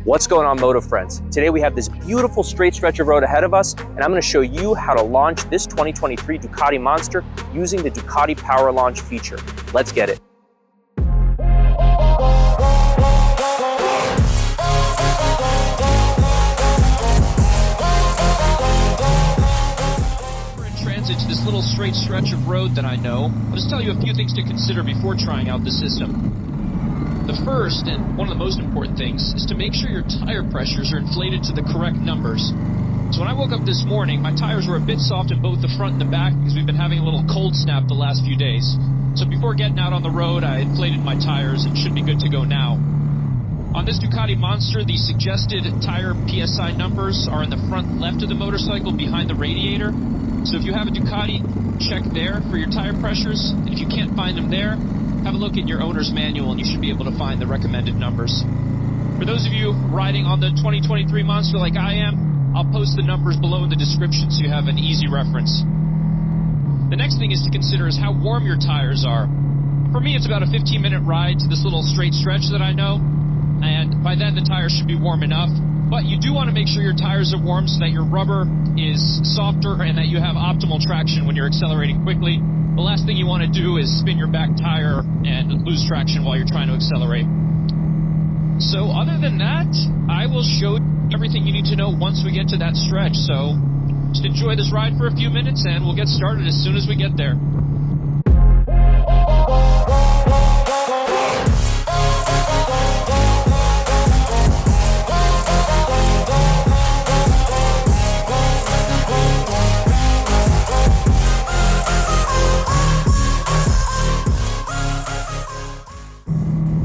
What's going on, Moto friends? Today we have this beautiful straight stretch of road ahead of us, and I'm going to show you how to launch this 2023 Ducati Monster using the Ducati Power Launch feature. Let's get it. We're in transit to this little straight stretch of road that I know. I'll just tell you a few things to consider before trying out the system. The first, and one of the most important things, is to make sure your tire pressures are inflated to the correct numbers. So when I woke up this morning, my tires were a bit soft in both the front and the back because we've been having a little cold snap the last few days. So before getting out on the road, I inflated my tires and should be good to go now. On this Ducati Monster, the suggested tire PSI numbers are in the front left of the motorcycle behind the radiator. So if you have a Ducati, check there for your tire pressures. And if you can't find them there, have a look at your owner's manual and you should be able to find the recommended numbers. For those of you riding on the 2023 Monster like I am, I'll post the numbers below in the description so you have an easy reference. The next thing is to consider is how warm your tires are. For me, it's about a 15-minute ride to this little straight stretch that I know, and by then the tires should be warm enough. But you do want to make sure your tires are warm so that your rubber is softer and that you have optimal traction when you're accelerating quickly. The last thing you want to do is spin your back tire and lose traction while you're trying to accelerate. So other than that, I will show you everything you need to know once we get to that stretch. So just enjoy this ride for a few minutes and we'll get started as soon as we get there.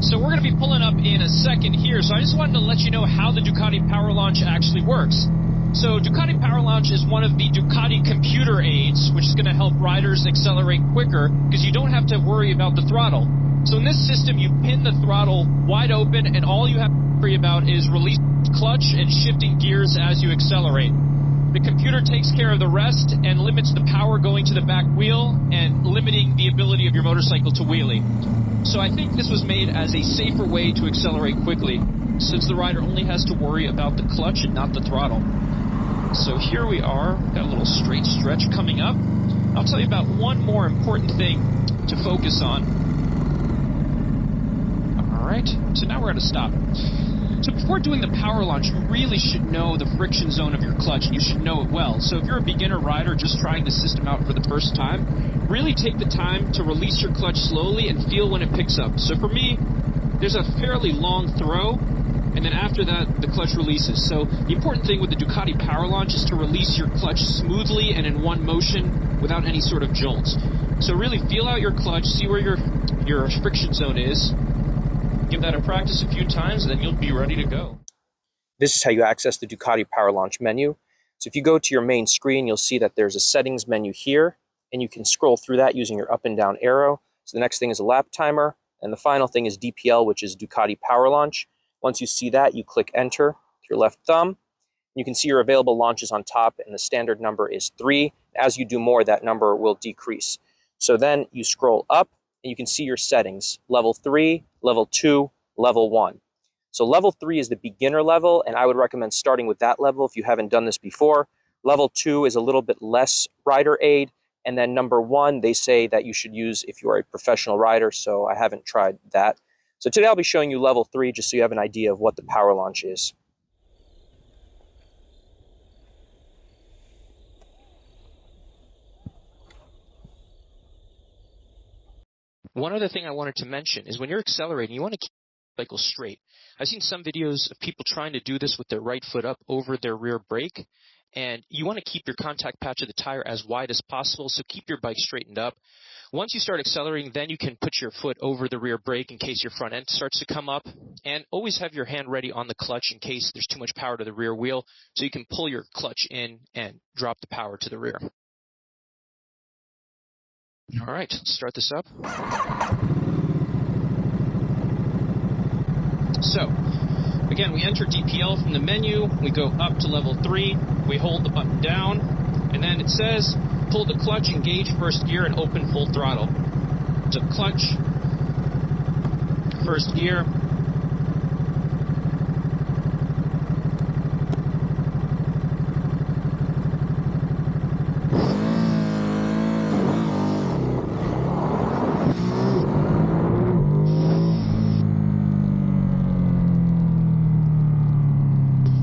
So we're going to be pulling up in a second here, so I just wanted to let you know how the Ducati Power Launch actually works. So Ducati Power Launch is one of the Ducati computer aids, which is going to help riders accelerate quicker because you don't have to worry about the throttle. So in this system, you pin the throttle wide open, and all you have to worry about is release clutch and shifting gears as you accelerate. The computer takes care of the rest and limits the power going to the back wheel and limiting the ability of your motorcycle to wheelie. So I think this was made as a safer way to accelerate quickly, since the rider only has to worry about the clutch and not the throttle. So here we are, got a little straight stretch coming up. I'll tell you about one more important thing to focus on. Alright, so now we're at a stop. So before doing the power launch, you really should know the friction zone of your clutch, and you should know it well. So if you're a beginner rider just trying the system out for the first time, really take the time to release your clutch slowly and feel when it picks up. So for me, there's a fairly long throw, and then after that, the clutch releases. So the important thing with the Ducati Power Launch is to release your clutch smoothly and in one motion without any sort of jolts. So really feel out your clutch, see where your friction zone is. Give that a practice a few times, and then you'll be ready to go. This is how you access the Ducati Power Launch menu. So if you go to your main screen, you'll see that there's a settings menu here, and you can scroll through that using your up and down arrow. So the next thing is a lap timer, and the final thing is DPL, which is Ducati Power Launch. Once you see that, you click enter with your left thumb. You can see your available launches on top, and the standard number is 3. As you do more, that number will decrease. So then you scroll up, and you can see your settings, level 3, level 2, level 1. So level 3 is the beginner level, and I would recommend starting with that level if you haven't done this before. Level 2 is a little bit less rider aid, and then number 1, they say that you should use if you are a professional rider, so I haven't tried that. So today I'll be showing you level 3 just so you have an idea of what the power launch is. One other thing I wanted to mention is when you're accelerating, you want to keep the cycle straight. I've seen some videos of people trying to do this with their right foot up over their rear brake, and you want to keep your contact patch of the tire as wide as possible, so keep your bike straightened up. Once you start accelerating, then you can put your foot over the rear brake in case your front end starts to come up, and always have your hand ready on the clutch in case there's too much power to the rear wheel, so you can pull your clutch in and drop the power to the rear. All right, let's start this up. So, again, we enter DPL from the menu, we go up to level 3, we hold the button down, and then it says, pull the clutch, engage first gear, and open full throttle. So clutch, first gear,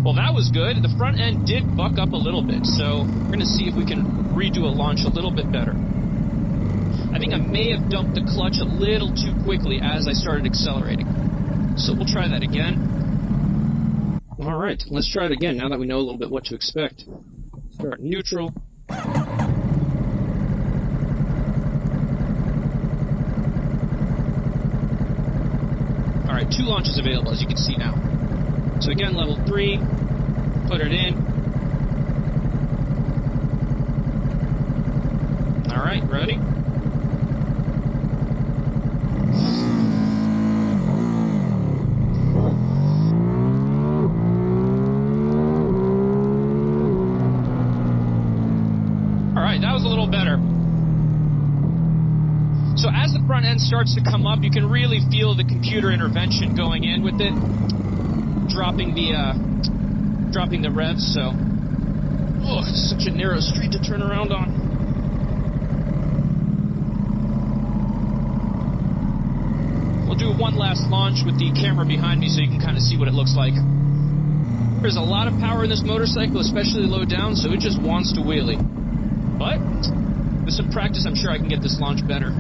Well, that was good. The front end did buck up a little bit, so we're going to see if we can redo a launch a little bit better. I think I may have dumped the clutch a little too quickly as I started accelerating. So we'll try that again. All right, let's try it again now that we know a little bit what to expect. Start neutral. All right, 2 launches available, as you can see now. So again, level 3, put it in. All right, ready? All right, that was a little better. So as the front end starts to come up, you can really feel the computer intervention going in with it, dropping the revs. So, it's such a narrow street to turn around on. We'll do one last launch with the camera behind me so you can kind of see what it looks like. There's a lot of power in this motorcycle, especially low down, so it just wants to wheelie. But with some practice, I'm sure I can get this launch better.